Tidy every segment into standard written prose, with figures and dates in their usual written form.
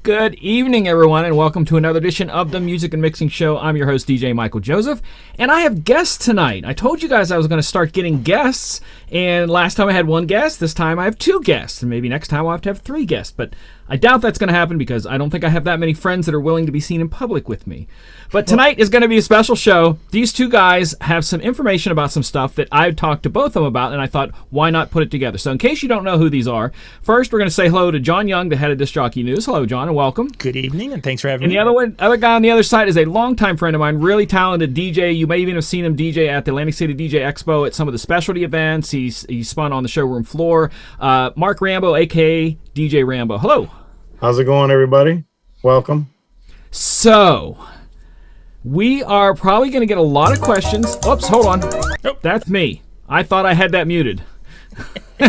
Good evening, everyone, and welcome to another edition of the Music and Mixing Show. I'm your host, DJ Michael Joseph, and I have guests tonight. I told you guys I was going to start getting guests, and last time I had one guest. This time I have two guests, and maybe next time I'll have to have three guests, but I doubt that's going to happen because I don't think I have that many friends that are willing to be seen in public with me. But tonight is going to be a special show. These two guys have some information about some stuff that I've talked to both of them about, and I thought, why not put it together? So in case you don't know who these are, first we're going to say hello to John Young, the head of Disc Jockey News. Hello, John, and welcome. Good evening, and thanks for having me. And the other guy on the other side is a longtime friend of mine, really talented DJ. You may even have seen him DJ at the Atlantic City DJ Expo at some of the specialty events. He's spun on the showroom floor. Mark Rambo, a.k.a. DJ Rambo. Hello. How's it going, everybody? Welcome. So, we are probably going to get a lot of questions. Oops, hold on. Nope. That's me. I thought I had that muted.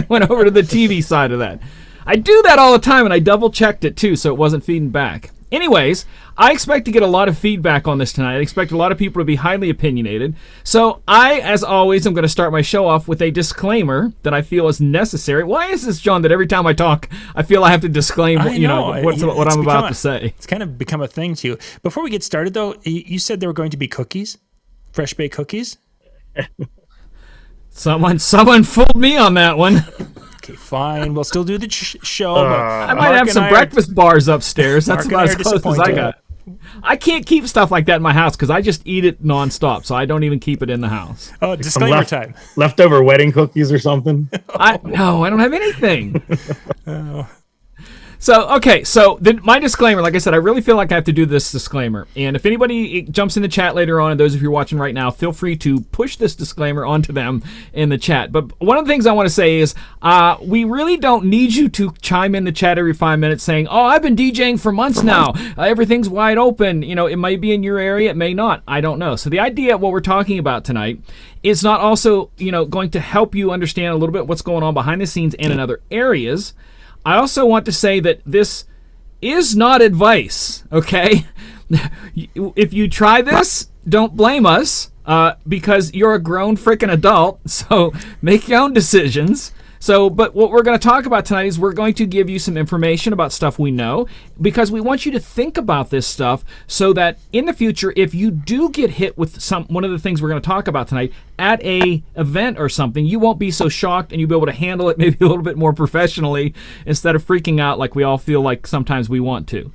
Went over to the TV side of that. I do that all the time, and I double-checked it, too, so it wasn't feeding back. Anyways, I expect to get a lot of feedback on this tonight. I expect a lot of people to be highly opinionated. So I, as always, am going to start my show off with a disclaimer that I feel is necessary. Why is this, John, that every time I talk, I feel I have to disclaim what I'm about to say? It's kind of become a thing to you. Before we get started, though, you said there were going to be cookies, fresh-baked cookies? Someone fooled me on that one. Okay, fine. We'll still do the show. I might have some breakfast bars upstairs. That's about as close as I got. I can't keep stuff like that in my house because I just eat it nonstop, so I don't even keep it in the house. Oh, disclaimer time. Leftover wedding cookies or something? No, I don't have anything. So my disclaimer, like I said, I really feel like I have to do this disclaimer. And if anybody jumps in the chat later on, and those of you watching right now, feel free to push this disclaimer onto them in the chat. But one of the things I want to say is we really don't need you to chime in the chat every 5 minutes saying, oh, I've been DJing for months now. Everything's wide open. You know, it might be in your area. It may not. I don't know. So the idea of what we're talking about tonight is not also, going to help you understand a little bit what's going on behind the scenes and in other areas. I also want to say that this is not advice, okay? If you try this, don't blame us because you're a grown freaking adult, so make your own decisions. But what we're going to talk about tonight is we're going to give you some information about stuff we know because we want you to think about this stuff so that in the future, if you do get hit with one of the things we're going to talk about tonight at a event or something, you won't be so shocked and you'll be able to handle it maybe a little bit more professionally instead of freaking out like we all feel like sometimes we want to.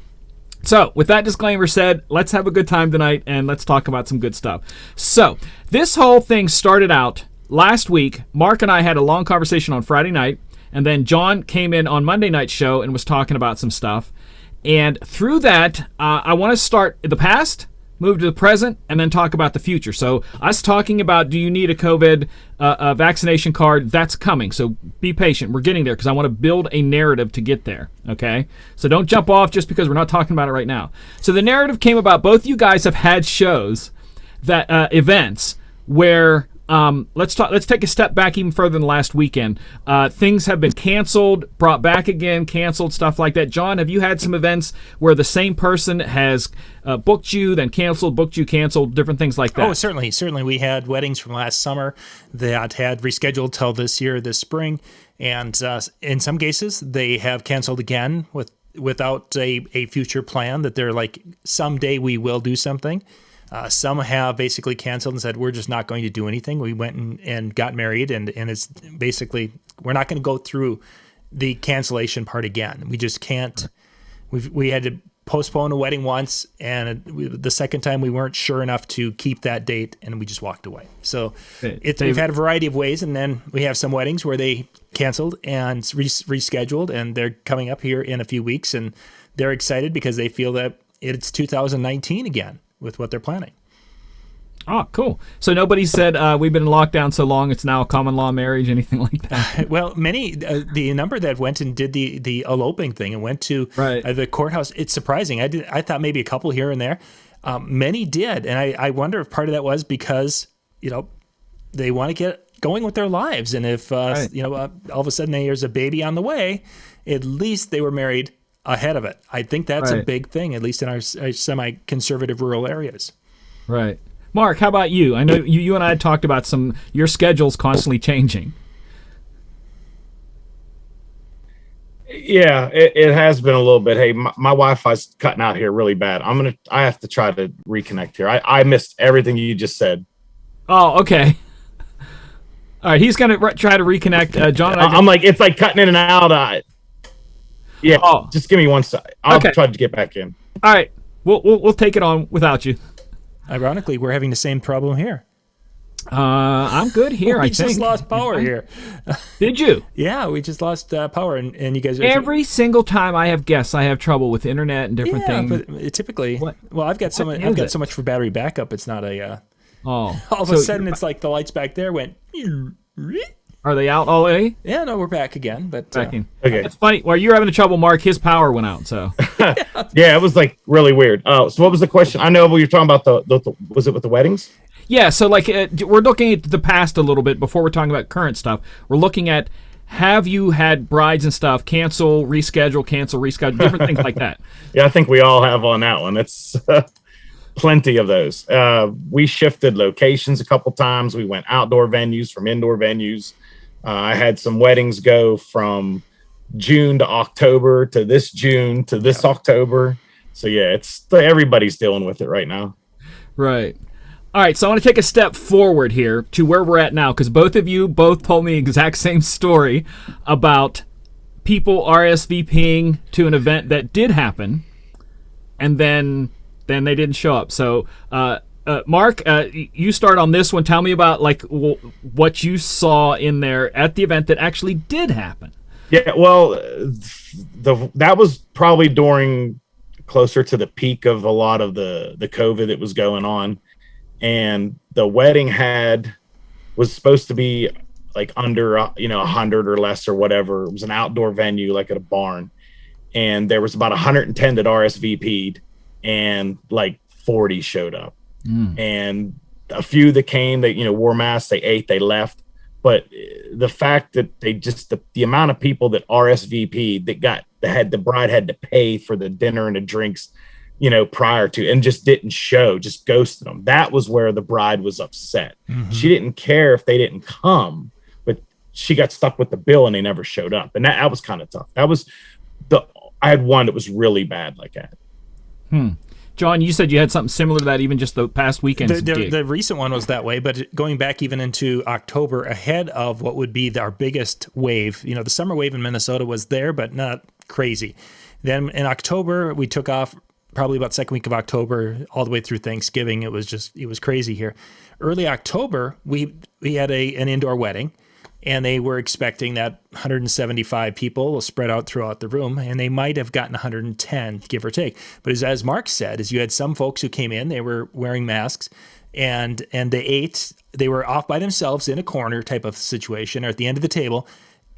So, with that disclaimer said, let's have a good time tonight and let's talk about some good stuff. So, this whole thing started out last week. Mark and I had a long conversation on Friday night, and then John came in on Monday night's show and was talking about some stuff. And through that, I want to start the past, move to the present, and then talk about the future. So us talking about do you need a COVID vaccination card, that's coming. So be patient. We're getting there because I want to build a narrative to get there, okay? So don't jump off just because we're not talking about it right now. So the narrative came about, both you guys have had shows, that events, where let's take a step back even further than last weekend. Things have been canceled, brought back again, canceled, stuff like that. John, have you had some events where the same person has booked you, then canceled, booked you, canceled, different things like that? Oh, certainly. Certainly. We had weddings from last summer that had rescheduled till this spring. And in some cases, they have canceled again without a future plan that they're like, someday we will do something. Some have basically canceled and said, we're just not going to do anything. We went and got married, and it's basically, we're not going to go through the cancellation part again. We just can't. We had to postpone a wedding once, and the second time we weren't sure enough to keep that date, and we just walked away. So we've had a variety of ways, and then we have some weddings where they canceled and rescheduled, and they're coming up here in a few weeks, and they're excited because they feel that it's 2019 again with what they're planning. Oh, cool. So nobody said we've been in lockdown so long it's now a common law marriage, anything like that? Well, many, the number that went and did the eloping thing and went to the courthouse, it's surprising. I thought maybe a couple here and there. Many did, and I wonder if part of that was because, they want to get going with their lives. And if, all of a sudden there's a baby on the way, at least they were married ahead of it. I think that's a big thing, at least in our semi-conservative rural areas. Right. Mark, how about you? I know you and I had talked about your schedule's constantly changing. Yeah, it has been a little bit. Hey, my Wi-Fi's cutting out here really bad. I have to try to reconnect here. I missed everything you just said. Oh, okay. All right, he's gonna try to reconnect. John and I. I'm like, it's like cutting in and out. Yeah, just give me one second. I'll try to get back in. All right, we'll take it on without you. Ironically, we're having the same problem here. I'm good here. We just lost power here. Did you? Yeah, we just lost power, and you guys are every single time I have guests, I have trouble with internet and different things. But typically, well, I've got so much for battery backup. It's not a. All of a sudden, it's like the lights back there went. Are they out already? Yeah, no, we're back again. But okay, it's funny. While you're having trouble, Mark, his power went out. So yeah, it was like really weird. Oh, so what was the question? I know what you're talking about. The was it with the weddings? Yeah, so like we're looking at the past a little bit before we're talking about current stuff. We're looking at, have you had brides and stuff cancel, reschedule, different things like that? Yeah, I think we all have on that one. It's plenty of those. We shifted locations a couple times. We went outdoor venues from indoor venues. I had some weddings go from June to October to this June to this October. So yeah, everybody's dealing with it right now. Right. All right, so I want to take a step forward here to where we're at now, because both of you told me the exact same story about people RSVPing to an event that did happen, and then they didn't show up. So, Mark, you start on this one. Tell me about like what you saw in there at the event that actually did happen. Yeah, well, that was probably during closer to the peak of a lot of the COVID that was going on. And the wedding was supposed to be like under 100 or less or whatever. It was an outdoor venue, like at a barn, and there was about 110 that RSVP'd, and like 40 showed up. And a few that came, they wore masks, they ate, they left. But the fact that they just the amount of people that RSVP'd that the bride had to pay for the dinner and the drinks, prior to, and just didn't show, just ghosted them. That was where the bride was upset. Mm-hmm. She didn't care if they didn't come, but she got stuck with the bill and they never showed up. And that was kind of tough. I had one that was really bad like that. John, you said you had something similar to that even just the past weekend. The recent one was that way, but going back even into October, ahead of what would be our biggest wave, the summer wave in Minnesota was there, but not crazy. Then in October, we took off probably about second week of October, all the way through Thanksgiving. It was crazy here. Early October, we had an indoor wedding, and they were expecting that 175 people spread out throughout the room, and they might have gotten 110, give or take. But as Mark said, you had some folks who came in, they were wearing masks, and they ate. They were off by themselves in a corner type of situation, or at the end of the table.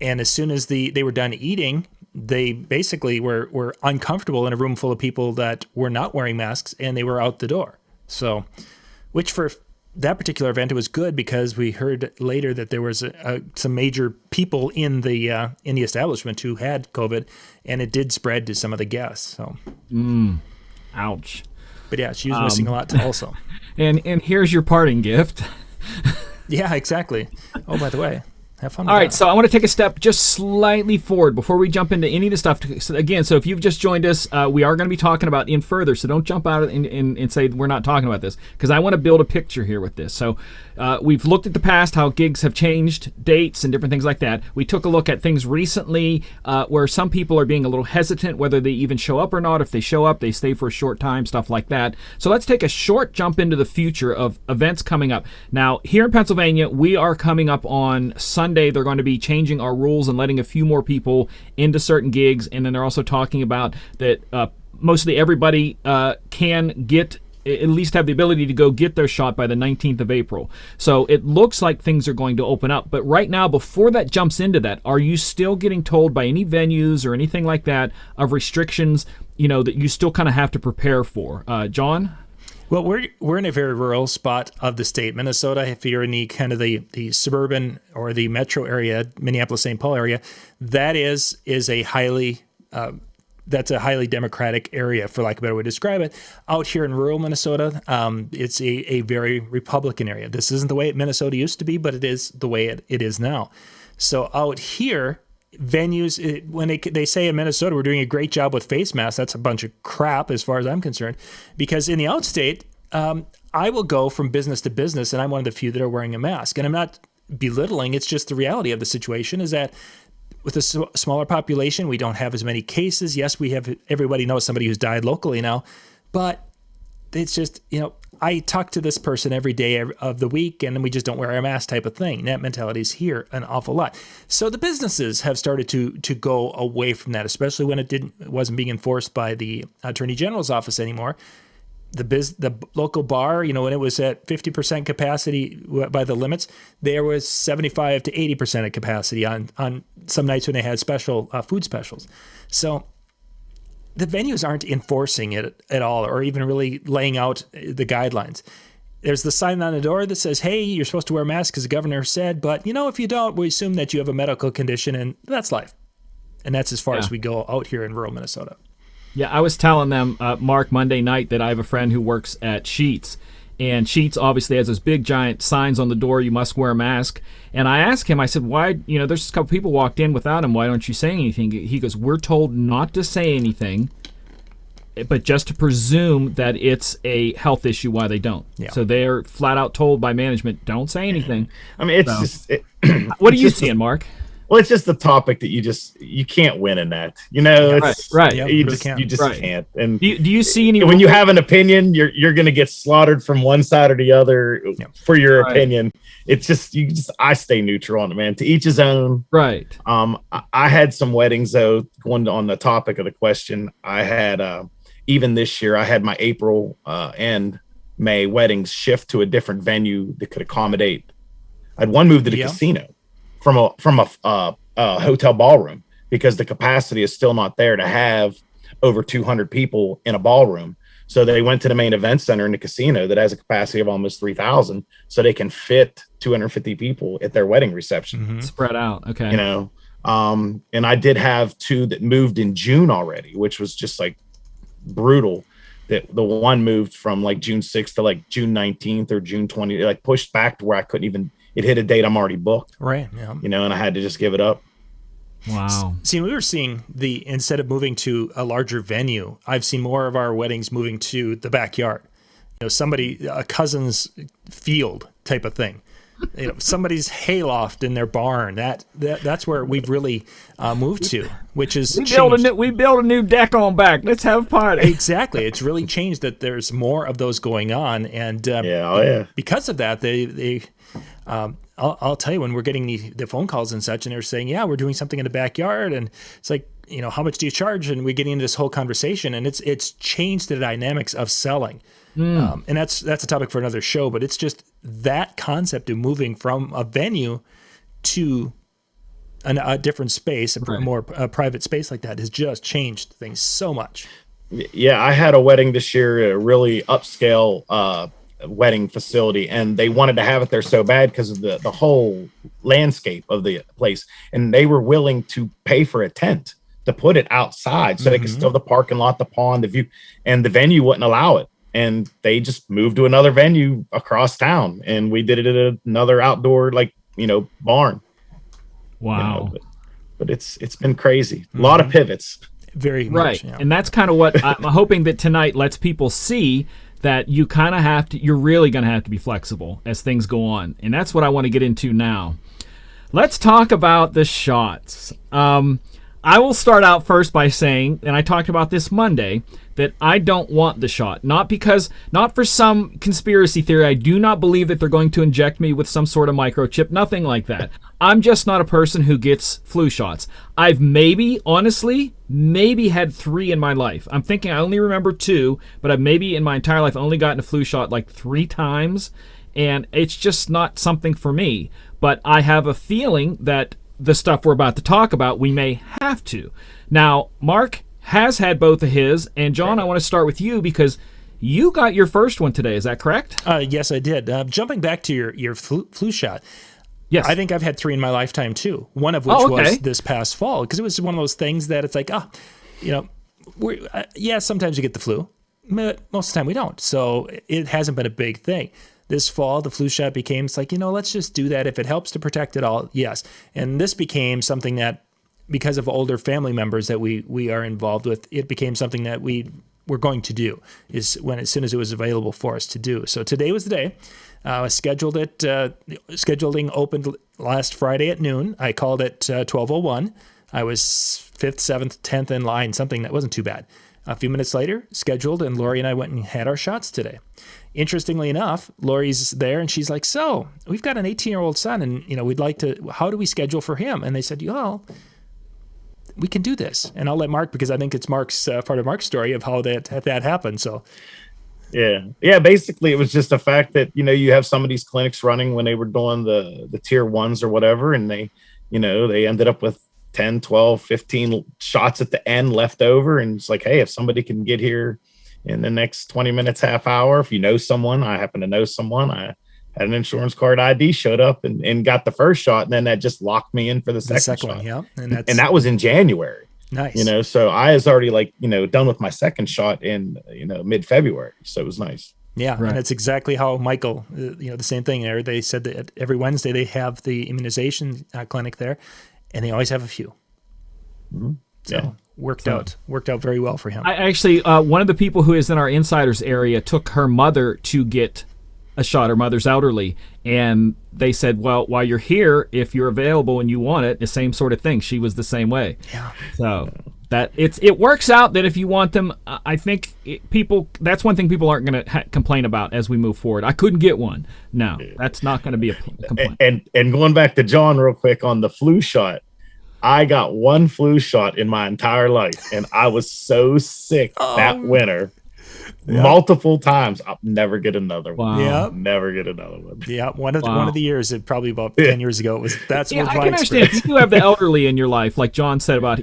And as soon as they were done eating, they basically were uncomfortable in a room full of people that were not wearing masks, and they were out the door. So, which for that particular event, it was good because we heard later that there was some major people in the establishment who had COVID, and it did spread to some of the guests. So, ouch. But yeah, she was missing a lot also. And here's your parting gift. Yeah, exactly. Oh, by the way, have fun with All right, that. so I want to take a step just slightly forward before we jump into any of the stuff. So again, so if you've just joined us, we are going to be talking about in further, so don't jump out and say we're not talking about this, because I want to build a picture here with this. So we've looked at the past, how gigs have changed, dates, and different things like that. We took a look at things recently where some people are being a little hesitant whether they even show up or not. If they show up, they stay for a short time, stuff like that. So let's take a short jump into the future of events coming up. Now, here in Pennsylvania, we are coming up on Sunday. They're going to be changing our rules and letting a few more people into certain gigs, and then they're also talking about that mostly everybody can get, at least have the ability to go get their shot by the 19th of April. So it looks like things are going to open up. But right now, before that jumps into that, are you still getting told by any venues or anything like that of restrictions, that you still kind of have to prepare for? John? Well, we're in a very rural spot of the state, Minnesota. If you're in the kind of the suburban or the metro area, Minneapolis-St. Paul area, that is a highly that's a highly Democratic area, for lack of a better way to describe it. Out here in rural Minnesota, it's a very Republican area. This isn't the way Minnesota used to be, but it is the way it is now. So out here, venues, when they say in Minnesota we're doing a great job with face masks, that's a bunch of crap as far as I'm concerned. Because in the outstate, I will go from business to business, and I'm one of the few that are wearing a mask. And I'm not belittling. It's just the reality of the situation is that with a smaller population, we don't have as many cases. Yes, everybody knows somebody who's died locally now, but it's just, I talk to this person every day of the week, and then we just don't wear our mask type of thing. And that mentality is here an awful lot. So the businesses have started to go away from that, especially when it wasn't being enforced by the Attorney General's office anymore. The local bar, when it was at 50% capacity by the limits, there was 75 to 80% of capacity on some nights when they had special food specials. So the venues aren't enforcing it at all, or even really laying out the guidelines. There's the sign on the door that says, hey, you're supposed to wear a mask because the governor said, but if you don't, we assume that you have a medical condition, and that's life. And that's as far as we go out here in rural Minnesota. Yeah, I was telling them, Mark, Monday night that I have a friend who works at Sheetz. And Sheetz obviously has those big giant signs on the door, you must wear a mask. And I asked him, I said, why, there's a couple people walked in without him, why don't you say anything? He goes, we're told not to say anything, but just to presume that it's a health issue why they don't. Yeah. So they're flat out told by management, don't say anything. I mean, it's just... what are you seeing, Mark? Well, it's just the topic that you can't win in that. It's, right. Yep, you just can't. And do you see any? When you have an opinion, you're going to get slaughtered from one side or the other for your opinion. It's just I stay neutral on it, man. To each his own. Right. I had some weddings though. Going on the topic of the question, I had even this year I had my April and May weddings shift to a different venue that could accommodate. I had one moved to the casino. From a hotel ballroom, because the capacity is still not there to have over 200 people in a ballroom. So they went to the main event center in the casino that has a capacity of almost 3,000, so they can fit 250 people at their wedding reception. Mm-hmm. Spread out, okay. And I did have two that moved in June already, which was just like brutal. That the one moved from like June 6th to like June 19th or June 20th, like pushed back to where I couldn't even. It hit a date I'm already booked. Right. Yeah. And I had to just give it up. Wow. See, we were seeing instead of moving to a larger venue, I've seen more of our weddings moving to the backyard. A cousin's field type of thing. Somebody's hayloft in their barn. That's where we've really moved to, which is we build a new deck on back. Let's have a party. Exactly. It's really changed that there's more of those going on, and because of that, they I'll tell you, when we're getting the phone calls and such, and they're saying, yeah, we're doing something in the backyard, and it's like, how much do you charge? And we're getting into this whole conversation, and it's changed the dynamics of selling. And that's a topic for another show, but it's just that concept of moving from a venue to a different space, a more private space like that has just changed things so much. Yeah, I had a wedding this year, a really upscale wedding facility, and they wanted to have it there so bad because of the whole landscape of the place, and they were willing to pay for a tent to put it outside so they could still have the parking lot, the pond, the view, and the venue wouldn't allow it. And they just moved to another venue across town, and we did it at another outdoor barn. Wow. But it's been crazy. A lot of pivots. Very much, yeah. And that's kind of what I'm hoping that tonight lets people see, that you kind of have to, you're really going to have to be flexible as things go on. And that's what I want to get into now. Let's talk about the shots. I will start out first by saying, and I talked about this Monday, that I don't want the shot. Not for some conspiracy theory. I do not believe that they're going to inject me with some sort of microchip. Nothing like that. I'm just not a person who gets flu shots. I've honestly had 3 in my life. I'm thinking I only remember 2, but I've maybe in my entire life only gotten a flu shot like 3 times, and it's just not something for me. But I have a feeling that the stuff we're about to talk about, we may have to. Now, Mark has had both of his, and John, I want to start with you because you got your first one today. Is that correct? Yes, I did. Jumping back to your flu shot. Yes. I think I've had 3 in my lifetime too. One of which was this past fall, because it was one of those things that it's like, sometimes you get the flu, but most of the time we don't. So it hasn't been a big thing. This fall, the flu shot became, it's like, let's just do that. If it helps to protect it all, yes. And this became something that because of older family members that we are involved with, it became something that we were going to do as soon as it was available for us to do. So today was the day. I scheduled it. Scheduling opened last Friday at noon. I called at 12:01. I was 5th, 7th, 10th in line, something that wasn't too bad. A few minutes later, scheduled, and Lori and I went and had our shots today. Interestingly enough, Lori's there, and she's like, so we've got an 18-year-old son, and we'd like to, how do we schedule for him? And they said, well, we can do this. And I'll let Mark, because I think it's Mark's part of Mark's story of how that happened. So yeah, basically it was just the fact that you have some of these clinics running when they were doing the tier 1s or whatever, and they ended up with 10, 12, 15 shots at the end left over, and it's like, hey, if somebody can get here in the next 20 minutes, half hour, if you know someone, I happen to know someone, I had an insurance card ID, showed up and got the first shot, and then that just locked me in for the second shot. One, yeah. And that was in January. Nice. So I was already done with my second shot in mid-February, so it was nice. Yeah, right. And that's exactly how Michael, the same thing there. They said that every Wednesday they have the immunization clinic there, and they always have a few. Mm-hmm. So worked out very well for him. I actually, one of the people who is in our insiders area took her mother to get a shot. Her mother's elderly, and they said, well, while you're here, if you're available and you want it, the same sort of thing. She was the same way. Yeah. So that it works out that if you want them, I think that's one thing people aren't going to complain about as we move forward. I couldn't get one. No, that's not going to be a complaint. And going back to John real quick on the flu shot, I got one flu shot in my entire life, and I was so sick that winter. Yeah. Multiple times. I'll never get another one. Wow. Yeah, never get another one. Yeah, one of the years, probably about 10 years ago, that's yeah, what I my can understand experience. if you have the elderly in your life, like John said about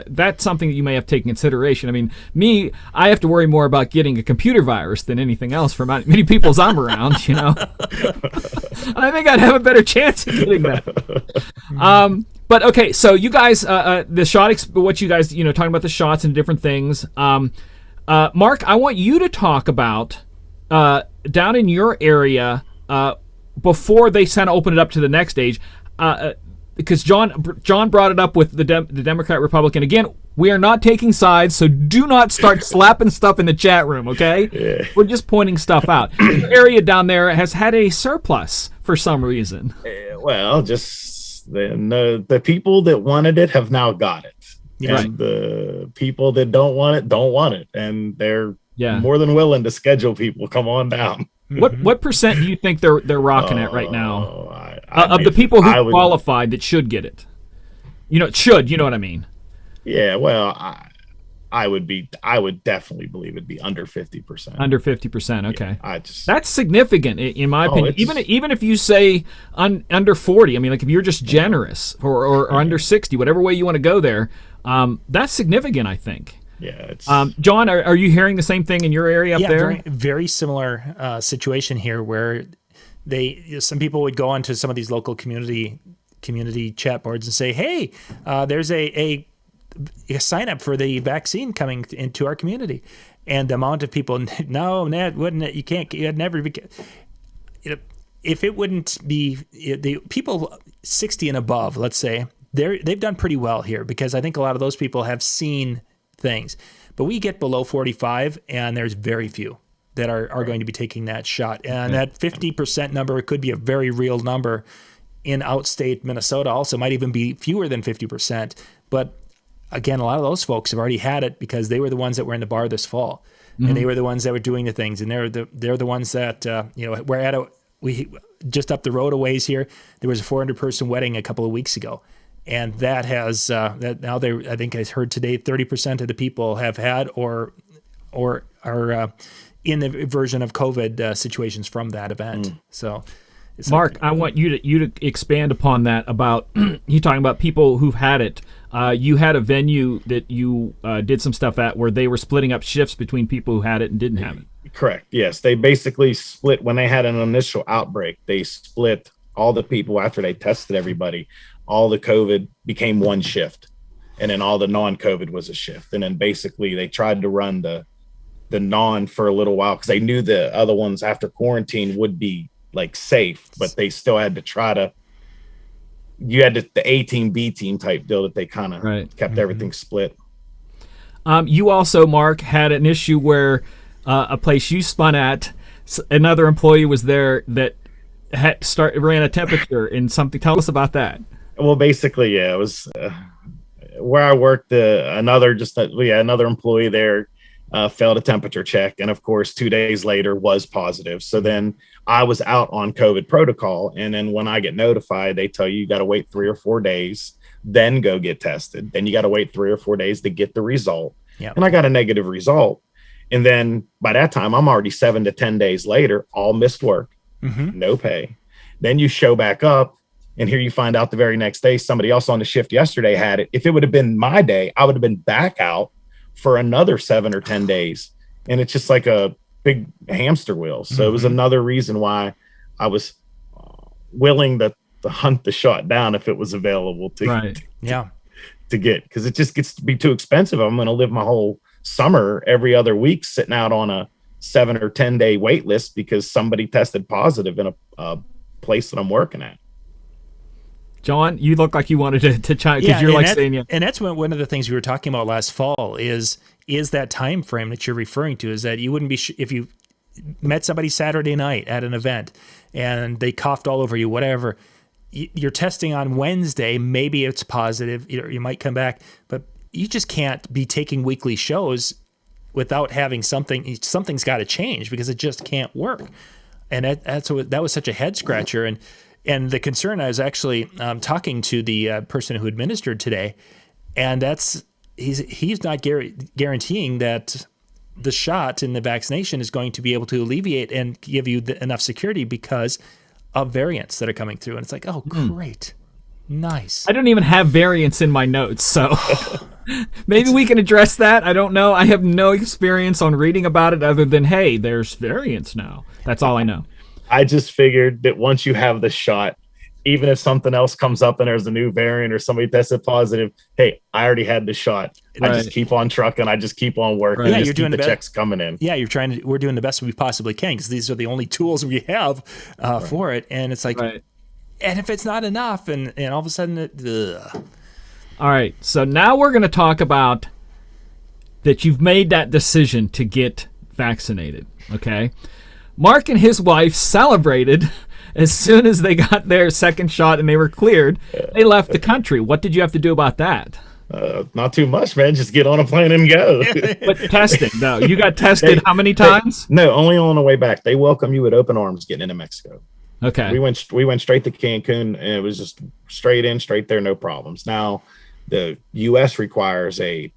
that's something that you may have taken consideration. I mean, I have to worry more about getting a computer virus than anything else for many people I'm around. I think I'd have a better chance of getting that. But okay, so you guys, the shot, what you guys, talking about the shots and different things. Mark, I want you to talk about down in your area before they kind of open it up to the next stage, because John brought it up with the Democrat Republican. Again, we are not taking sides, so do not start slapping stuff in the chat room. Okay, yeah. We're just pointing stuff out. The area down there has had a surplus for some reason. Well, just the people that wanted it have now got it. Yeah. And the people that don't want it, and they're more than willing to schedule people. Come on down. What percent do you think they're rocking at right now of the people who qualified that should get it? Should, you know what I mean? Yeah, well, I would definitely believe it'd be under 50%. Under 50%, okay. Yeah, that's significant in my opinion. Even if you say under 40, I mean, like if you're just generous or under 60, whatever way you want to go there, that's significant, I think. Yeah. It's John, are you hearing the same thing in your area up there? Very, very similar situation here where some people would go onto some of these local community chat boards and say, hey, there's a sign up for the vaccine coming into our community, and the amount of people, no, Ned, wouldn't it? You can't. You'd never be. If it wouldn't be the people 60 and above, let's say, they've done pretty well here, because I think a lot of those people have seen things. But we get below 45, and there's very few that are going to be taking that shot. And that 50% number could be a very real number in outstate Minnesota. Also, might even be fewer than 50%. But again, a lot of those folks have already had it because they were the ones that were in the bar this fall, and they were the ones that were doing the things, and they're the ones that we're at we just up the road a ways here. There was a 400-person wedding a couple of weeks ago, and that has that now I think I heard today 30% of the people have had or are in the version of COVID situations from that event. So. Mark, I want you to expand upon that about you talking about people who've had it. You had a venue that you did some stuff at where they were splitting up shifts between people who had it and didn't have it. Correct. Yes, they basically split when they had an initial outbreak. They split all the people after they tested everybody. All the COVID became one shift, and then all the non-COVID was a shift. And then basically they tried to run the non for a little while because they knew the other ones after quarantine would be like safe, but they still had to try to you had the A team, B team type deal that they kind of kept everything split. You also, Mark, had an issue where a place you spun at, another employee was there that ran a temperature and something. Tell us about that. Well, basically, yeah, it was where I worked. Another employee there failed a temperature check, and of course 2 days later was positive. So then I was out on COVID protocol, and then when I get notified, they tell you got to wait 3 or 4 days, then go get tested. Then you got to wait 3 or 4 days to get the result. Yep. And I got a negative result, and then by that time I'm already 7 to 10 days later, all missed work, no pay. Then you show back up, and here you find out the very next day somebody else on the shift yesterday had it. If it would have been my day, I would have been back out for another 7 or 10 days. And it's just like a big hamster wheel. So it was another reason why I was willing to hunt the shot down if it was available to get, because it just gets to be too expensive. I'm going to live my whole summer every other week sitting out on a 7 or 10 day wait list because somebody tested positive in a place that I'm working at. John, you look like you wanted to chime because you're like saying, and that's one of the things we were talking about last fall is that time frame that you're referring to, is that you wouldn't be if you met somebody Saturday night at an event and they coughed all over you, whatever. You're testing on Wednesday, maybe it's positive, you might come back, but you just can't be taking weekly shows without having something's got to change, because it just can't work. And that was such a head scratcher. And the concern, I was actually talking to the person who administered today, and he's not guaranteeing that the shot and the vaccination is going to be able to alleviate and give you enough security because of variants that are coming through. And it's like, oh, great. Nice. I don't even have variants in my notes, so maybe we can address that. I don't know. I have no experience on reading about it other than, hey, there's variants now. That's all I know. I just figured that once you have the shot, even if something else comes up and there's a new variant or somebody tested positive, hey, I already had the shot. Right. I just keep on trucking. I just keep on working. Right. Yeah, you're doing the checks coming in. Yeah, we're doing the best we possibly can, because these are the only tools we have for it. And it's like, and if it's not enough, and all of a sudden, all right. So now we're going to talk about that you've made that decision to get vaccinated. Okay. Mark and his wife celebrated as soon as they got their second shot and they were cleared. They left the country. What did you have to do about that? Not too much, man. Just get on a plane and go. But testing, no. You got tested how many times? No, only on the way back. They welcome you with open arms getting into Mexico. Okay. We went straight to Cancun, and it was just straight in, straight there, no problems. Now, the U.S. requires a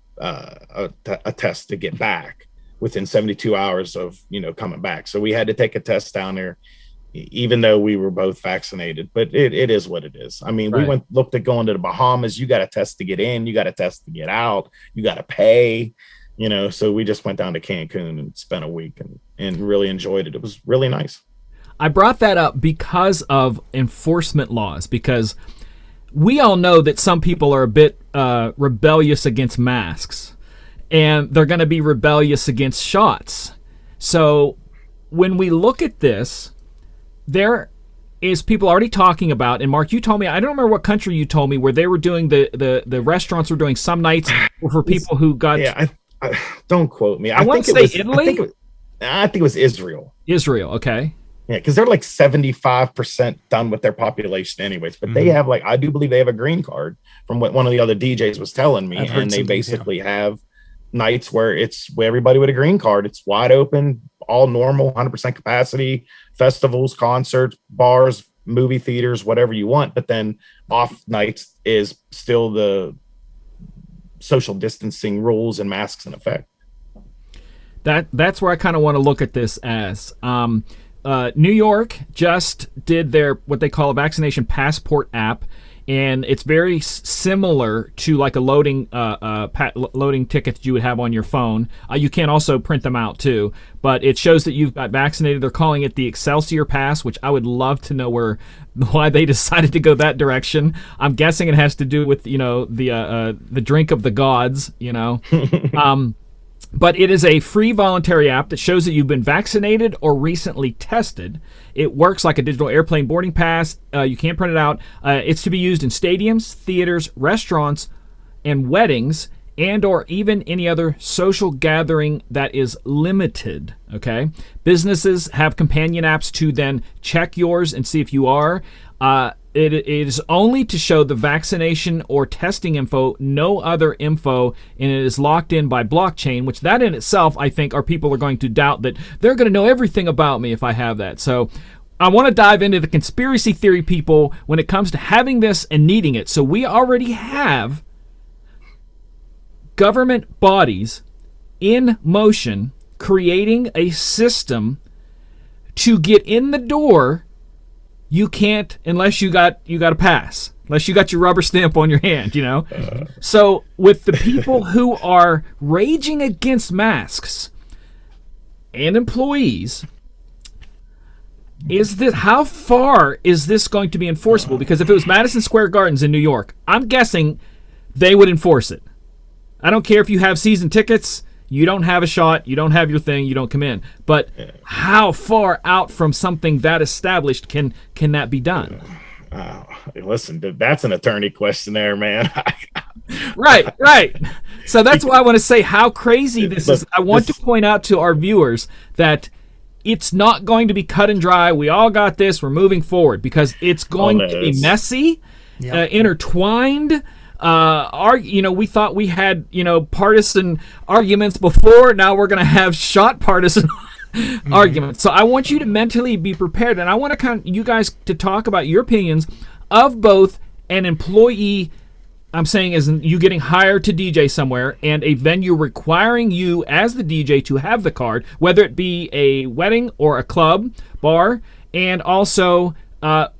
test to get back within 72 hours of coming back. So we had to take a test down there, even though we were both vaccinated. But it is what it is. I mean, we looked at going to the Bahamas. You got a test to get in, you got a test to get out, you got to pay. So we just went down to Cancun and spent a week and really enjoyed it. It was really nice. I brought that up because of enforcement laws, because we all know that some people are a bit rebellious against masks, and they're going to be rebellious against shots. So when we look at this, there is people already talking about, and Mark, you told me, I don't remember what country you told me, where they were doing the restaurants were doing some nights for people who got... Yeah, I don't quote me. I want to say Italy? I think it was Israel. Israel, okay. Yeah, because they're like 75% done with their population anyways. But they have I do believe they have a green card, from what one of the other DJs was telling me. And they basically have nights where everybody with a green card. It's wide open, all normal, 100% capacity, festivals, concerts, bars, movie theaters, whatever you want. But then off nights is still the social distancing rules and masks in effect. That's where I kind of want to look at this as. New York just did their what they call a vaccination passport app, and it's very similar to like a loading ticket that you would have on your phone. You can also print them out too, but it shows that you've got vaccinated. They're calling it the Excelsior Pass, which I would love to know why they decided to go that direction. I'm guessing it has to do with the drink of the gods, But it is a free voluntary app that shows that you've been vaccinated or recently tested. It works like a digital airplane boarding pass. You can't print it out. It's to be used in stadiums, theaters, restaurants, and weddings, and or even any other social gathering that is limited. Okay? Businesses have companion apps to then check yours and see if you are. It is only to show the vaccination or testing info, no other info, and it is locked in by blockchain, which that in itself, I think, people are going to doubt that they're going to know everything about me if I have that. So I want to dive into the conspiracy theory people when it comes to having this and needing it. So we already have government bodies in motion creating a system to get in the door. You can't unless you got a pass, unless you got your rubber stamp on your hand, you know. So with the people who are raging against masks and employees, how far is this going to be enforceable? Because if it was Madison Square Gardens in New York, I'm guessing they would enforce it. I don't care if you have season tickets. You don't have a shot, you don't have your thing, you don't come in. But how far out from something that established can that be done? Listen, that's an attorney question there, man. Right. So that's why I want to say how crazy this is. I want to point out to our viewers that it's not going to be cut and dry. We all got this. We're moving forward because it's going to be messy, intertwined. We thought we had, partisan arguments before. Now we're going to have shot partisan arguments. So I want you to mentally be prepared. And I want you guys to talk about your opinions of both an employee, I'm saying as in you getting hired to DJ somewhere, and a venue requiring you as the DJ to have the card, whether it be a wedding or a club, bar, and also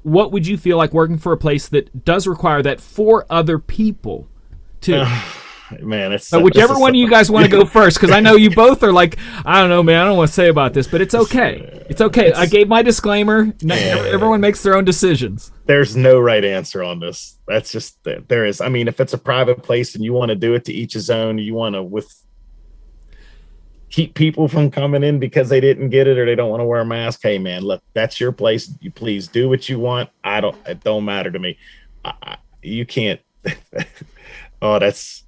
what would you feel like working for a place that does require that for other people too? Man, so whichever one of you guys want to go first, because I know you both are like, I don't know, man, I don't want to say about this, but it's okay. It's okay. I gave my disclaimer. Everyone makes their own decisions. There's no right answer on this. That's just there is. I mean, if it's a private place and you want to do it to each his own, you want to keep people from coming in because they didn't get it or they don't want to wear a mask. Hey, man, look, that's your place. You please do what you want. It don't matter to me. You can't. Oh, that's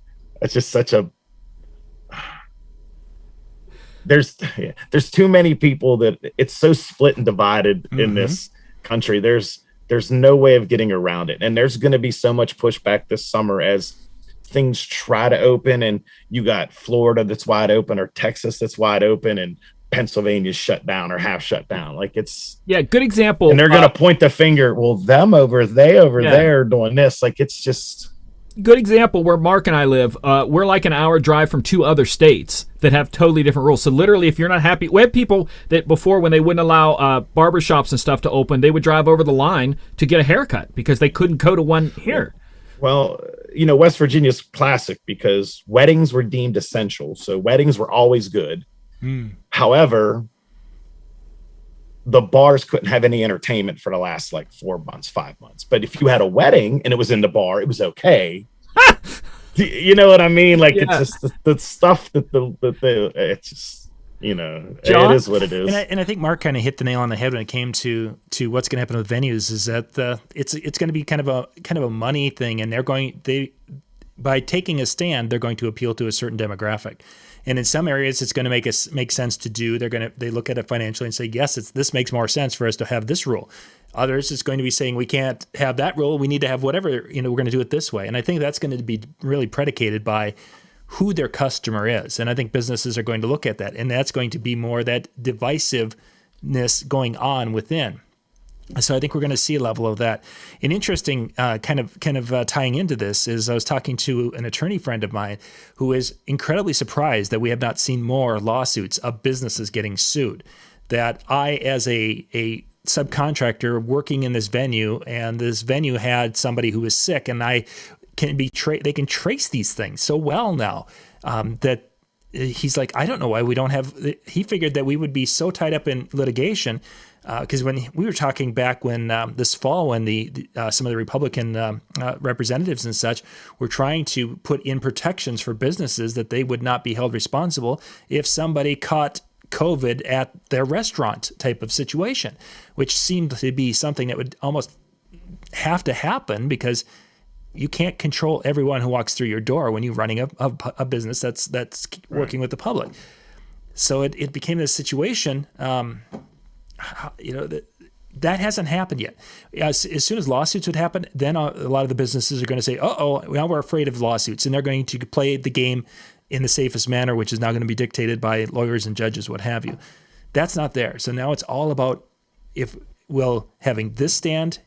just such a. There's too many people that it's so split and divided in this country. There's no way of getting around it, and there's going to be so much pushback this summer as things try to open, and you got Florida that's wide open, or Texas that's wide open, and Pennsylvania's shut down or half shut down. Like good example. And they're going to point the finger. Well, they over there doing this. Like it's just good example where Mark and I live. We're like an hour drive from two other states that have totally different rules. So literally, if you're not happy, we had people that before when they wouldn't allow barbershops and stuff to open, they would drive over the line to get a haircut because they couldn't go to one here. Well, West Virginia's classic because weddings were deemed essential. So weddings were always good. However, the bars couldn't have any entertainment for the last 5 months. But if you had a wedding and it was in the bar, it was okay. You know what I mean? It's just the stuff that it's just, John? It is what it is. And I think Mark kind of hit the nail on the head when it came to what's going to happen with venues is that it's going to be kind of a money thing. And by taking a stand, they're going to appeal to a certain demographic. And in some areas, it's going to make sense to do. They look at it financially and say, yes, this makes more sense for us to have this rule. Others, it's going to be saying we can't have that rule. We need to have whatever. We're going to do it this way. And I think that's going to be really predicated by who their customer is. And I think businesses are going to look at that, and that's going to be more that divisiveness going on within. So I think we're going to see a level of that. An interesting kind of tying into this is I was talking to an attorney friend of mine who is incredibly surprised that we have not seen more lawsuits of businesses getting sued. That I, as a subcontractor working in this venue, and this venue had somebody who was sick, and they can trace these things so well now that he's like, I don't know why we don't have. He figured that we would be so tied up in litigation because when we were talking back when this fall, when some of the Republican representatives and such were trying to put in protections for businesses that they would not be held responsible if somebody caught COVID at their restaurant type of situation, which seemed to be something that would almost have to happen because you can't control everyone who walks through your door when you're running a business that's working with the public. So it became this situation. That hasn't happened yet. As soon as lawsuits would happen, then a lot of the businesses are going to say, now we're afraid of lawsuits. And they're going to play the game in the safest manner, which is now going to be dictated by lawyers and judges, what have you. That's not there. So now it's all about having this stand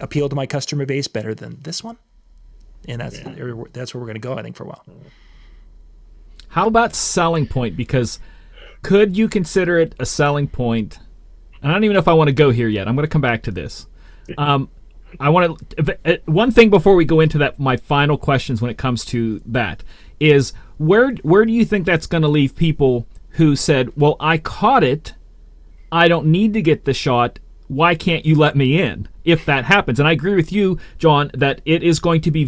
appeal to my customer base better than this one? And that's where we're going to go, I think, for a while. How about selling point? Because could you consider it a selling point? And I don't even know if I want to go here yet. I'm going to come back to this. I want to one thing before we go into that. My final questions when it comes to that is where do you think that's going to leave people who said, "Well, I caught it. I don't need to get the shot. Why can't you let me in?" If that happens, and I agree with you, John, that it is going to be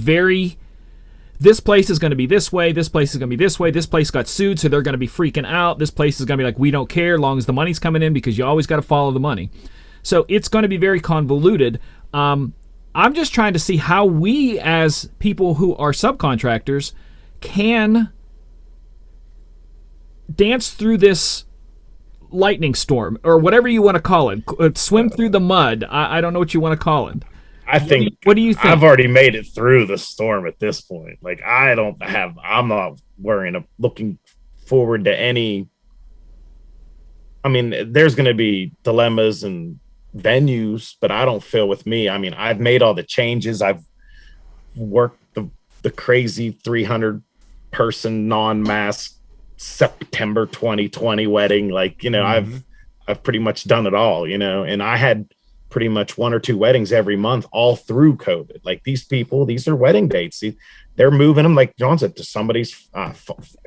this place is going to be this way, this place is going to be this way, this place got sued, so they're going to be freaking out, this place is going to be like, we don't care as long as the money's coming in, because you always got to follow the money. So it's going to be very convoluted. I'm just trying to see how we, as people who are subcontractors, can dance through this lightning storm, or whatever you want to call it, swim through the mud. I don't know what you want to call it. I think. What do you think? I've already made it through the storm at this point. Like I'm not looking forward to any. I mean, there's going to be dilemmas and venues, but I don't feel with me. I mean, I've made all the changes. I've worked the crazy 300 person non-mask September 2020 wedding. Like, I've pretty much done it all, and I had pretty much one or two weddings every month all through COVID. Like these people, these are wedding dates. They're moving them, like John said, to somebody's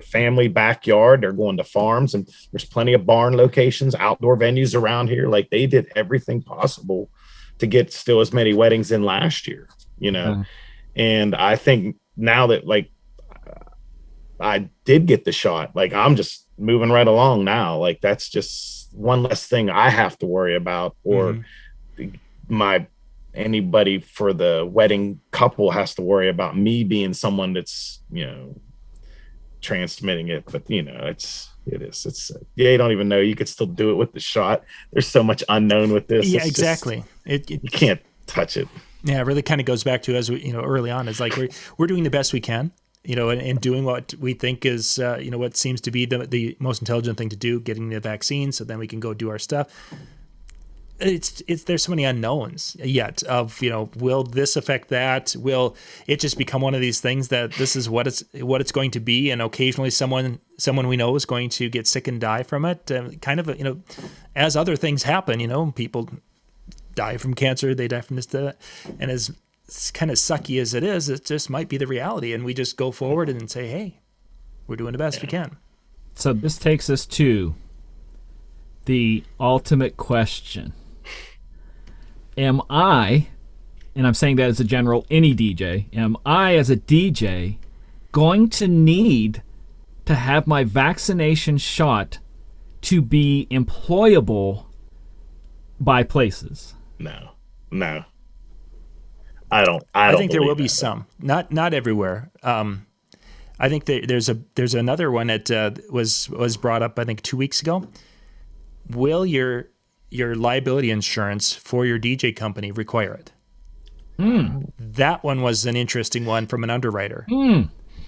family backyard. They're going to farms, and there's plenty of barn locations, outdoor venues around here. Like they did everything possible to get still as many weddings in last year, And I think now that I did get the shot, like I'm just moving right along now. Like that's just one less thing I have to worry about, or anybody for the wedding couple has to worry about me being someone that's, transmitting it. But it's you don't even know. You could still do it with the shot. There's so much unknown with this. Yeah, exactly. You can't touch it. Yeah, it really kind of goes back to, as we, early on, is like we're doing the best we can, and doing what we think is, what seems to be the most intelligent thing to do, getting the vaccine, so then we can go do our stuff. There's so many unknowns yet of, will this affect that? Will it just become one of these things that this is what it's going to be, and occasionally someone we know is going to get sick and die from it? Kind of, as other things happen, people die from cancer, they die from this, that, and as kind of sucky as it is, it just might be the reality, and we just go forward and say, hey, we're doing the best we can. So this takes us to the ultimate question. Am I, and I'm saying that as a general, any DJ, am I as a DJ going to need to have my vaccination shot to be employable by places? No. I think there will be some, not everywhere. I think there's another one that was brought up, I think 2 weeks ago. Will your liability insurance for your DJ company require it? That one was an interesting one from an underwriter.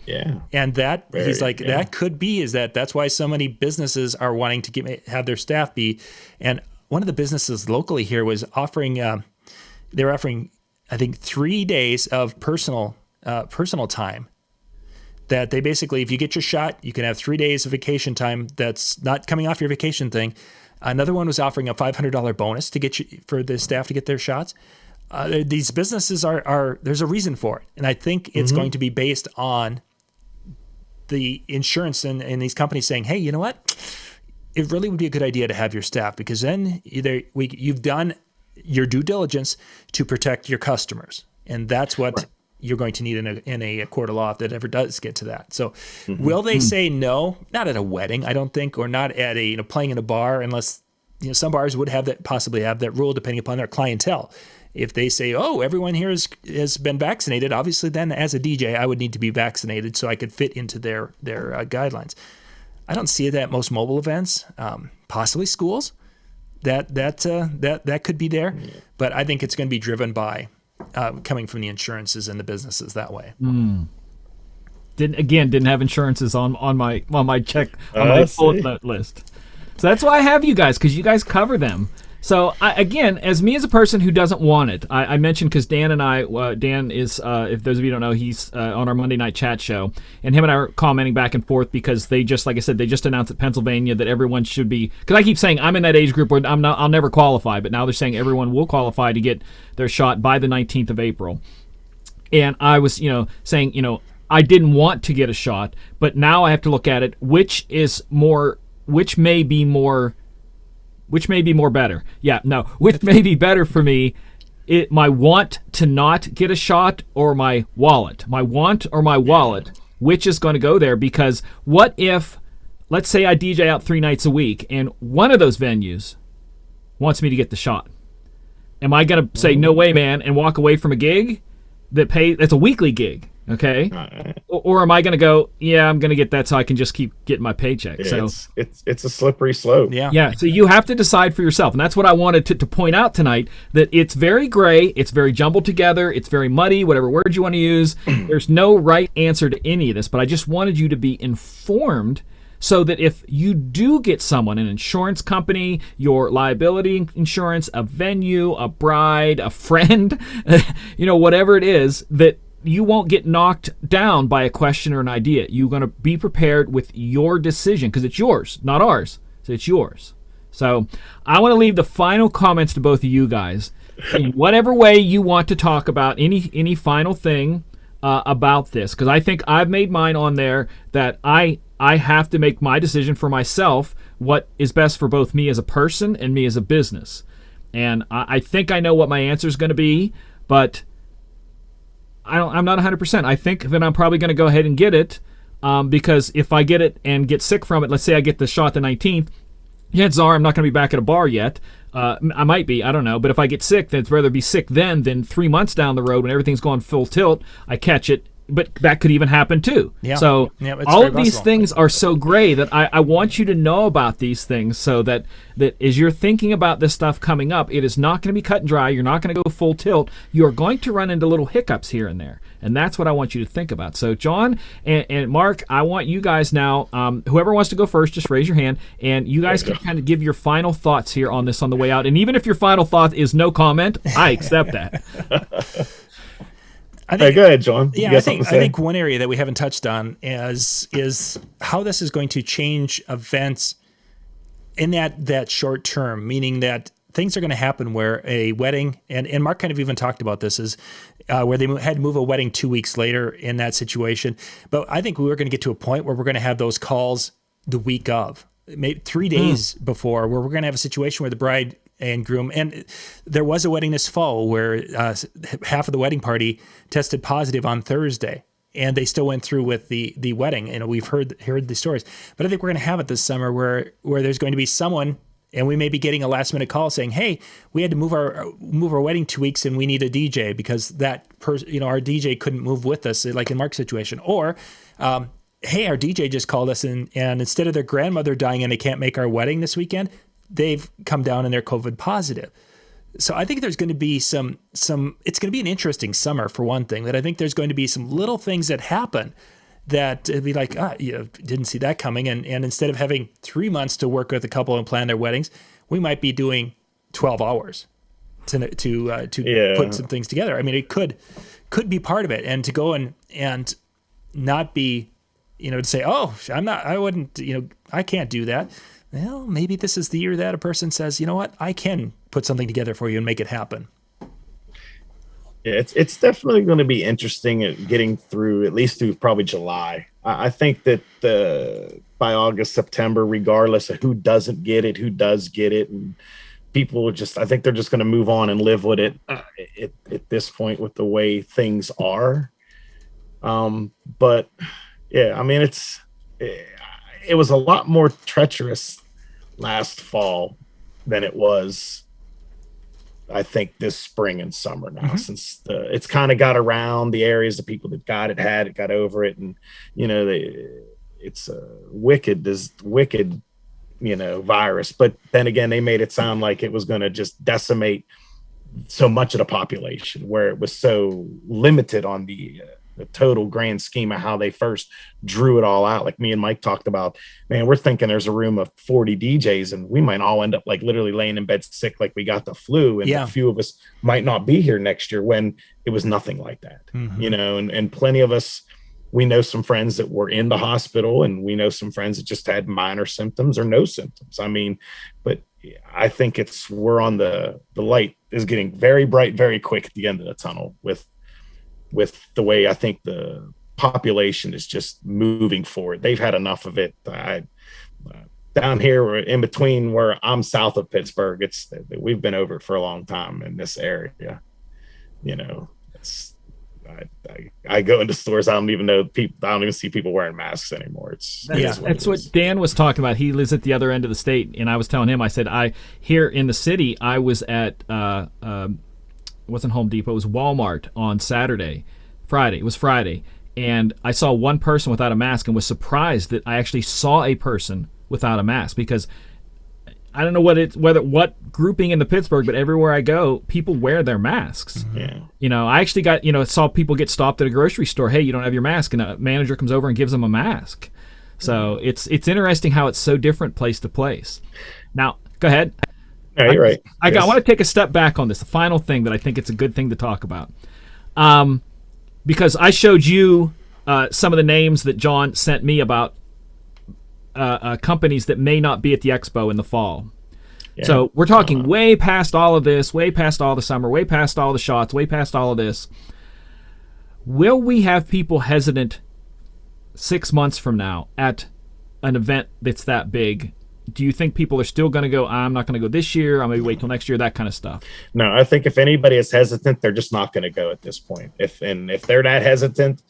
Yeah. And that could be, that's why so many businesses are wanting to have their staff be. And one of the businesses locally here was offering, they were offering, I think, 3 days of personal time. That they basically, if you get your shot, you can have 3 days of vacation time that's not coming off your vacation thing. Another one was offering a $500 bonus for the staff to get their shots. These businesses are there's a reason for it, and I think it's going to be based on the insurance and these companies saying, hey, you know what? it really would be a good idea to have your staff, because then you've done your due diligence to protect your customers, and that's what you're going to need in a court of law if that ever does get to that. So, will they say no? Not at a wedding, I don't think, or not at a playing in a bar, unless some bars would possibly have that rule depending upon their clientele. If they say, oh, everyone here has been vaccinated, obviously then as a DJ, I would need to be vaccinated so I could fit into their guidelines. I don't see that at most mobile events, possibly schools. That could be there, but I think it's going to be driven by coming from the insurances and the businesses that way. Didn't have insurances on my check on my bullet list. So that's why I have you guys, because you guys cover them. So again, as a person who doesn't want it, I mentioned, because Dan and I, Dan is, if those of you don't know, he's on our Monday night chat show, and him and I are commenting back and forth because they just, like I said, they just announced at Pennsylvania that everyone should be, because I keep saying I'm in that age group where I'll never qualify, but now they're saying everyone will qualify to get their shot by the 19th of April. And I was, saying, I didn't want to get a shot, but now I have to look at it, which may be better. Yeah, no, which may be better for me, my want to not get a shot or my wallet. My want or my wallet, which is going to go there? Because what if, let's say I DJ out 3 nights a week and one of those venues wants me to get the shot? Am I going to say, no way, man, and walk away from a gig that's a weekly gig? Okay. Or am I going to go, yeah, I'm going to get that so I can just keep getting my paycheck? Yeah, so it's a slippery slope. Yeah. So you have to decide for yourself. And that's what I wanted to point out tonight, that it's very gray. It's very jumbled together. It's very muddy, whatever word you want to use. There's no right answer to any of this, but I just wanted you to be informed so that if you do get someone, an insurance company, your liability insurance, a venue, a bride, a friend, whatever it is, that you won't get knocked down by a question or an idea. You're going to be prepared with your decision, because it's yours, not ours. So it's yours. So I want to leave the final comments to both of you guys in whatever way you want to talk about any final thing about this, because I think I've made mine on there that I have to make my decision for myself, what is best for both me as a person and me as a business. And I think I know what my answer is going to be, but I'm not 100%. I think that I'm probably going to go ahead and get it, because if I get it and get sick from it, let's say I get the shot the 19th, chances are I'm not going to be back at a bar yet. I might be, I don't know. But if I get sick, then it's rather be sick then than 3 months down the road when everything's going full tilt, I catch it. But that could even happen too. Yeah. So all of these things are so gray that I want you to know about these things, so that as you're thinking about this stuff coming up, it is not going to be cut and dry. You're not going to go full tilt. You're going to run into little hiccups here and there. And that's what I want you to think about. So John and Mark, I want you guys now, whoever wants to go first, just raise your hand, and you guys can kind of give your final thoughts here on this on the way out. And even if your final thought is no comment, I accept that. Go ahead, John. Yeah, I think one area that we haven't touched on is how this is going to change events in that short term, meaning that things are going to happen where a wedding, and Mark kind of even talked about this, is where they had to move a wedding 2 weeks later in that situation. But I think we're going to get to a point where we're going to have those calls the week of, maybe 3 days before, where we're going to have a situation where the bride and groom, and there was a wedding this fall where half of the wedding party tested positive on Thursday, and they still went through with the wedding. We've heard the stories, but I think we're going to have it this summer where there's going to be someone, and we may be getting a last minute call saying, "Hey, we had to move our wedding 2 weeks, and we need a DJ because that our DJ couldn't move with us," like in Mark's situation, or hey, our DJ just called us, and instead of their grandmother dying and they can't make our wedding this weekend, they've come down and they're COVID positive. So I think there's going to be some, it's going to be an interesting summer for one thing, that I think there's going to be some little things that happen that it'd be like, didn't see that coming. And instead of having 3 months to work with a couple and plan their weddings, we might be doing 12 hours to put some things together. I mean, it could be part of it, and to go and not be, to say, oh, I can't do that. Well, maybe this is the year that a person says, you know what, I can put something together for you and make it happen. Yeah, it's definitely going to be interesting at getting through, at least through probably July. I think that by August, September, regardless of who doesn't get it, who does get it. And people I think they're just going to move on and live with it at this point with the way things are. But yeah, I mean, it was a lot more treacherous last fall than it was, I think, this spring and summer now, since it's kind of got around the areas, the people that got over it. And, you know, it's a wicked, you know, virus. But then again, they made it sound like it was going to just decimate so much of the population, where it was so limited on the total grand scheme of how they first drew it all out. Like me and Mike talked about, man, we're thinking there's a room of 40 DJs and we might all end up like literally laying in bed sick, like we got the flu, and a few of us might not be here next year, when it was nothing like that. You know, and plenty of us, we know some friends that were in the hospital, and we know some friends that just had minor symptoms or no symptoms. I mean, but I think we're on the light is getting very bright, very quick at the end of the tunnel with the way I think the population is just moving forward. They've had enough of it. Down here in between where I'm south of Pittsburgh, we've been over it for a long time in this area. You know, I go into stores, I don't even know people. I don't even see people wearing masks anymore. That's what Dan was talking about. He lives at the other end of the state, and I was telling him, I said, here in the city, I was at it wasn't Home Depot, it was Walmart on Friday. It was Friday. And I saw one person without a mask and was surprised that I actually saw a person without a mask, because I don't know what grouping in the Pittsburgh, but everywhere I go, people wear their masks. Yeah. You know, I actually saw people get stopped at a grocery store. Hey, you don't have your mask. And a manager comes over and gives them a mask. So it's interesting how it's so different place to place. Now, go ahead. No, you're right. I want to take a step back on this. The final thing that I think it's a good thing to talk about, because I showed you some of the names that John sent me about companies that may not be at the expo in the fall. Yeah. So we're talking way past all of this, way past all the summer, way past all the shots, way past all of this. Will we have people hesitant 6 months from now at an event that's that big? Do you think people are still going to go, I'm not going to go this year, I'm going to wait till next year, that kind of stuff? No, I think if anybody is hesitant, they're just not going to go at this point. If they're that hesitant,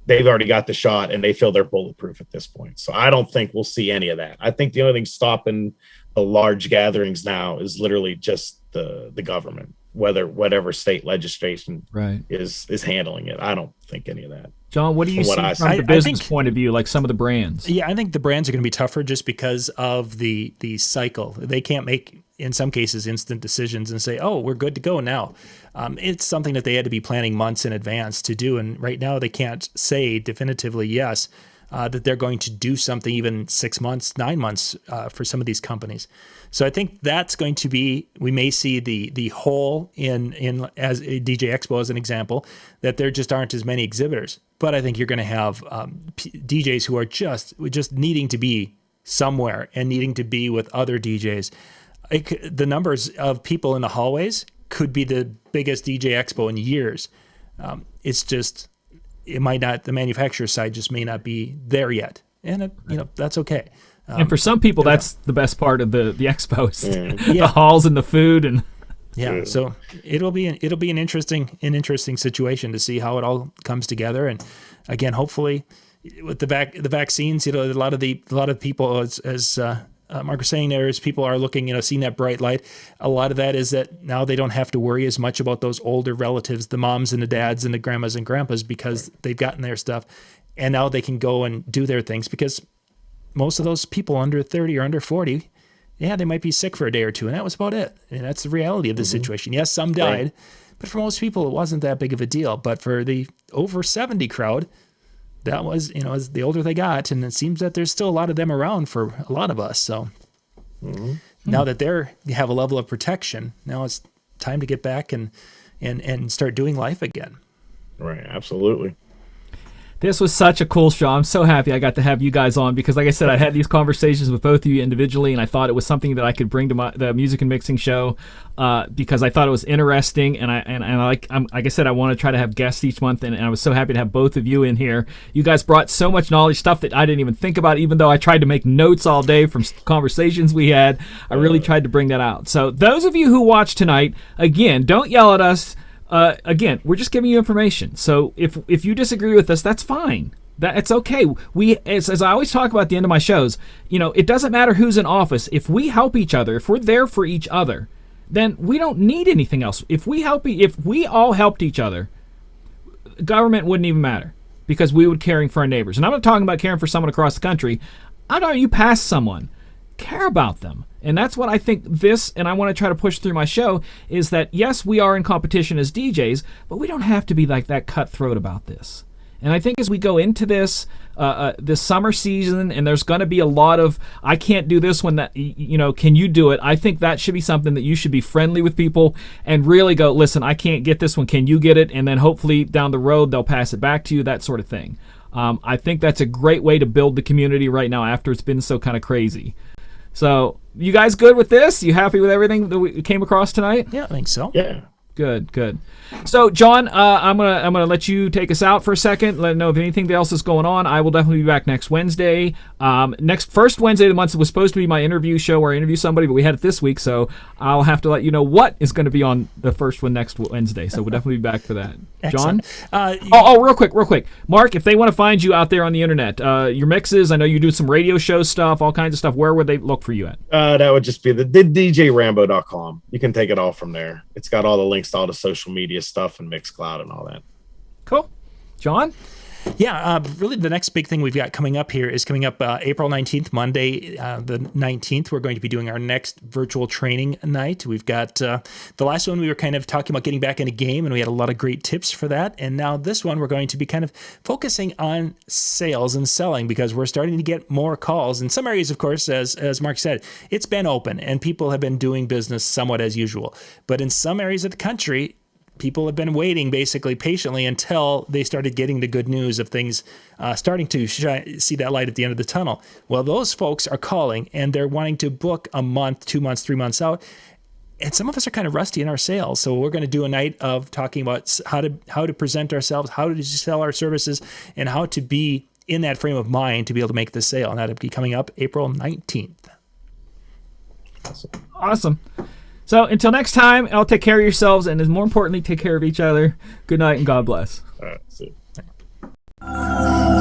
they've already got the shot and they feel they're bulletproof at this point. So I don't think we'll see any of that. I think the only thing stopping the large gatherings now is literally just the government, whatever state legislation is handling it. I don't think any of that. John, what do you see from the business point of view, like some of the brands? Yeah, I think the brands are going to be tougher just because of the cycle. They can't make, in some cases, instant decisions and say, oh, we're good to go now. It's something that they had to be planning months in advance to do. And right now they can't say definitively yes, that they're going to do something even 6 months, 9 months for some of these companies. So I think that's going to be, we may see the hole in as a DJ Expo as an example, that there just aren't as many exhibitors. But I think you're going to have DJs who are just needing to be somewhere and needing to be with other DJs. The numbers of people in the hallways could be the biggest DJ Expo in years. It's just, it might not, the manufacturer side just may not be there yet. And, that's okay. And for some people, that's the best part of the expo, is the halls and the food. And so it'll be an interesting situation to see how it all comes together. And again, hopefully with the vaccines, a lot of people, as Mark was saying, there is people are looking, seeing that bright light. A lot of that is that now they don't have to worry as much about those older relatives, the moms and the dads and the grandmas and grandpas, because they've gotten their stuff, and now they can go and do their things, because most of those people under 30 or under 40, they might be sick for a day or two, and that was about it. And that's the reality of the situation. Yes, some died, but for most people, it wasn't that big of a deal. But for the over 70 crowd, that was, as the older they got, and it seems that there's still a lot of them around for a lot of us. So now that they have a level of protection, now it's time to get back and start doing life again. Right, absolutely. This was such a cool show. I'm so happy I got to have you guys on because, like I said, I had these conversations with both of you individually, and I thought it was something that I could bring to the music and mixing show because I thought it was interesting. And like I said, I want to try to have guests each month, and I was so happy to have both of you in here. You guys brought so much knowledge, stuff that I didn't even think about, even though I tried to make notes all day from conversations we had. I really tried to bring that out. So those of you who watched tonight, again, don't yell at us. Again, we're just giving you information. So if you disagree with us, that's fine. It's okay. As I always talk about at the end of my shows, it doesn't matter who's in office. If we help each other, if we're there for each other, then we don't need anything else. If we all helped each other, government wouldn't even matter because we would caring for our neighbors. And I'm not talking about caring for someone across the country. I'm talking you pass someone. Care about them. And that's what I think and I want to try to push through my show, is that, yes, we are in competition as DJs, but we don't have to be like that cutthroat about this. And I think as we go into this summer season, and there's going to be a lot of, I can't do this one, that, can you do it? I think that should be something that you should be friendly with people and really go, listen, I can't get this one. Can you get it? And then hopefully down the road, they'll pass it back to you, that sort of thing. I think that's a great way to build the community right now after it's been so kind of crazy. So, you guys good with this? You happy with everything that we came across tonight? Yeah, I think so. Yeah. Good. So, John, I'm gonna let you take us out for a second. Let know if anything else is going on. I will definitely be back next Wednesday. First Wednesday of the month was supposed to be my interview show where I interview somebody, but we had it this week, so I'll have to let you know what is going to be on the first one next Wednesday. So we'll definitely be back for that. John? Real quick. Mark, if they want to find you out there on the internet, your mixes, I know you do some radio show stuff, all kinds of stuff. Where would they look for you at? That would just be the DJRambo.com. You can take it all from there. It's got all the links to all the social media stuff and Mixcloud and all that. Cool. John? Yeah, really the next big thing we've got coming up here is coming up April 19th, Monday, the 19th. We're going to be doing our next virtual training night. We've got the last one we were kind of talking about getting back in a game, and we had a lot of great tips for that. And now this one we're going to be kind of focusing on sales and selling because we're starting to get more calls. In some areas, of course, as Mark said, it's been open and people have been doing business somewhat as usual. But in some areas of the country, people have been waiting basically patiently until they started getting the good news of things starting to see that light at the end of the tunnel. Well, those folks are calling and they're wanting to book a month, 2 months, 3 months out. And some of us are kind of rusty in our sales. So we're going to do a night of talking about how to present ourselves, how to sell our services, and how to be in that frame of mind to be able to make the sale. And that'll be coming up April 19th. Awesome. So until next time, I'll take care of yourselves, and more importantly, take care of each other. Good night and God bless. All right. See you.